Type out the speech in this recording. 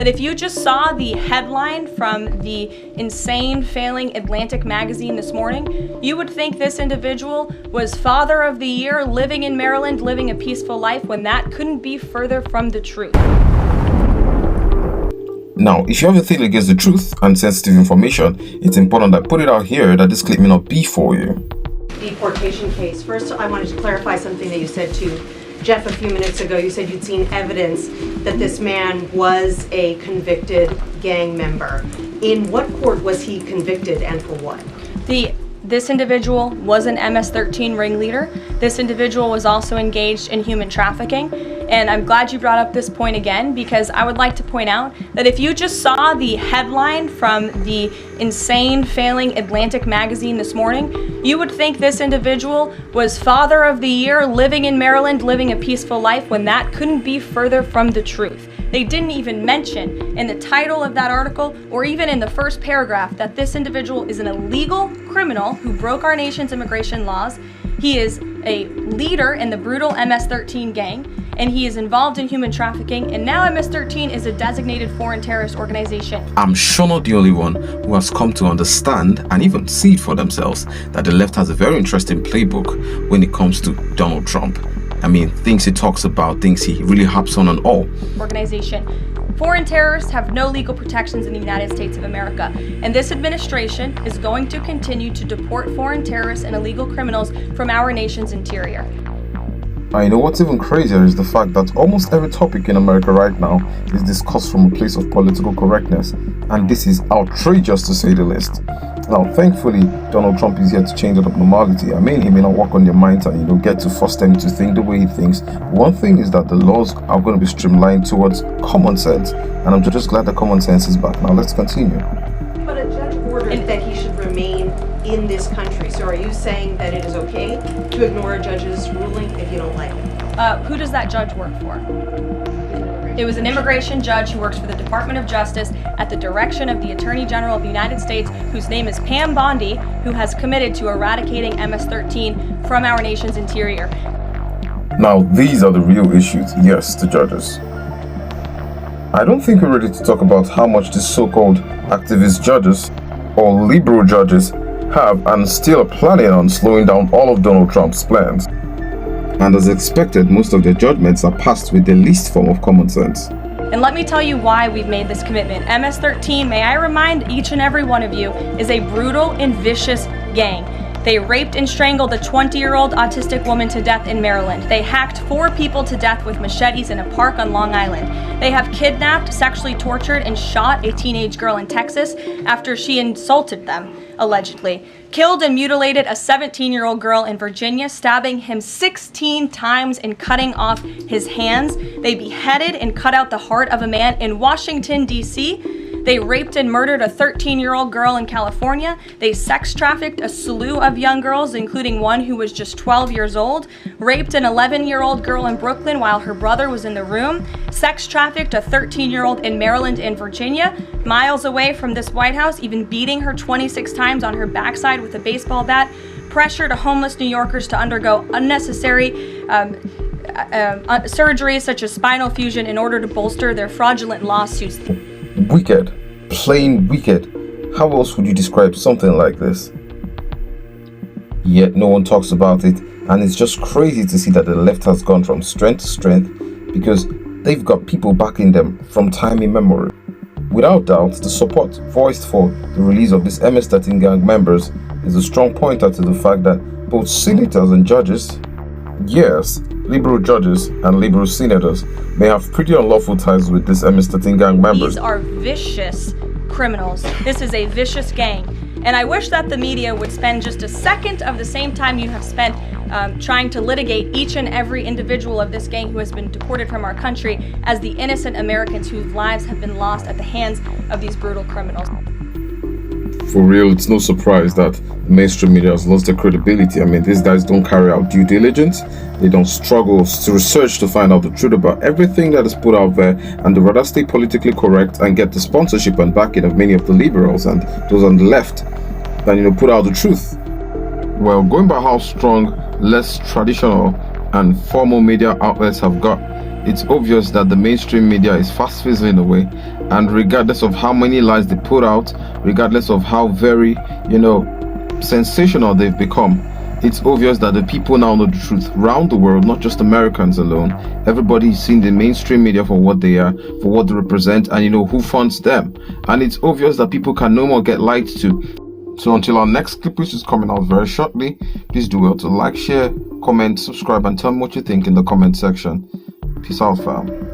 But if you just saw the headline from the insane, failing Atlantic magazine this morning, you would think this individual was Father of the Year, living in Maryland, living a peaceful life, when that couldn't be further from the truth. Now, if you have a thing against the truth and sensitive information, it's important that I put it out here that this clip may not be for you. Deportation case. First, I wanted to clarify something that you said to Jeff a few minutes ago. You said you'd seen evidence that this man was a convicted gang member. In what court was he convicted and for what? This individual was an MS-13 ringleader. This individual was also engaged in human trafficking. And I'm glad you brought up this point again, because I would like to point out that if you just saw the headline from the insane, failing Atlantic magazine this morning, you would think this individual was Father of the Year, living in Maryland, living a peaceful life, when that couldn't be further from the truth. They didn't even mention in the title of that article, or even in the first paragraph, that this individual is an illegal criminal who broke our nation's immigration laws. He is a leader in the brutal MS-13 gang, and he is involved in human trafficking, and now MS-13 is a designated foreign terrorist organization. I'm sure not the only one who has come to understand and even see it for themselves that the left has a very interesting playbook when it comes to Donald Trump. I mean, things he talks about, things he really harps on and all. Organization. Foreign terrorists have no legal protections in the United States of America, and this administration is going to continue to deport foreign terrorists and illegal criminals from our nation's interior. I know what's even crazier is the fact that almost every topic in America right now is discussed from a place of political correctness, and this is outrageous to say the least. Now, thankfully, Donald Trump is here to change that abnormality. I mean, he may not work on their minds and, get to force them to think the way he thinks. One thing is that the laws are going to be streamlined towards common sense, and I'm just glad that common sense is back. Now, let's continue. But a judge ordered that he should remain in this country. So are you saying that it is okay to ignore a judge's ruling if you don't like it? Who does that judge work for? It was an immigration judge who works for the Department of Justice at the direction of the Attorney General of the United States, whose name is Pam Bondi, who has committed to eradicating MS-13 from our nation's interior. Now, these are the real issues, yes, the judges. I don't think we're ready to talk about how much these so-called activist judges or liberal judges have and still are planning on slowing down all of Donald Trump's plans. And as expected, most of their judgments are passed with the least form of common sense. And let me tell you why we've made this commitment. MS-13, may I remind each and every one of you, is a brutal and vicious gang. They raped and strangled a 20-year-old autistic woman to death in Maryland. They hacked 4 people to death with machetes in a park on Long Island. They have kidnapped, sexually tortured, and shot a teenage girl in Texas after she insulted them, allegedly. Killed and mutilated a 17-year-old girl in Virginia, stabbing him 16 times and cutting off his hands. They beheaded and cut out the heart of a man in Washington, D.C. They raped and murdered a 13-year-old girl in California. They sex trafficked a slew of young girls, including one who was just 12 years old. Raped an 11-year-old girl in Brooklyn while her brother was in the room. Sex trafficked a 13-year-old in Maryland and Virginia, miles away from this White House, even beating her 26 times on her backside with a baseball bat. Pressured homeless New Yorkers to undergo unnecessary surgeries such as spinal fusion in order to bolster their fraudulent lawsuits. Wicked. Plain wicked. How else would you describe something like this? Yet no one talks about it, and it's just crazy to see that the left has gone from strength to strength because they've got people backing them from time immemorial. Without doubt, the support voiced for the release of these MS-13 gang members is a strong pointer to the fact that both senators and judges, yes, liberal judges and liberal senators, may have pretty unlawful ties with this MS-13 gang members. These are vicious criminals. This is a vicious gang. And I wish that the media would spend just a second of the same time you have spent trying to litigate each and every individual of this gang who has been deported from our country as the innocent Americans whose lives have been lost at the hands of these brutal criminals. For real, it's no surprise that the mainstream media has lost their credibility. I mean, these guys don't carry out due diligence. They don't struggle to research to find out the truth about everything that is put out there, and they rather stay politically correct and get the sponsorship and backing of many of the liberals and those on the left than, put out the truth. Well, going by how strong, less traditional and formal media outlets have got, it's obvious that the mainstream media is fast fizzling away And regardless of how many lies they put out, regardless of how very, sensational they've become, it's obvious that the people now know the truth around the world, not just Americans alone. Everybody's seen the mainstream media for what they are, for what they represent, and who funds them. And it's obvious that people can no more get lied to. So until our next clip, which is coming out very shortly, please do well to like, share, comment, subscribe, and tell me what you think in the comment section. Peace out, fam.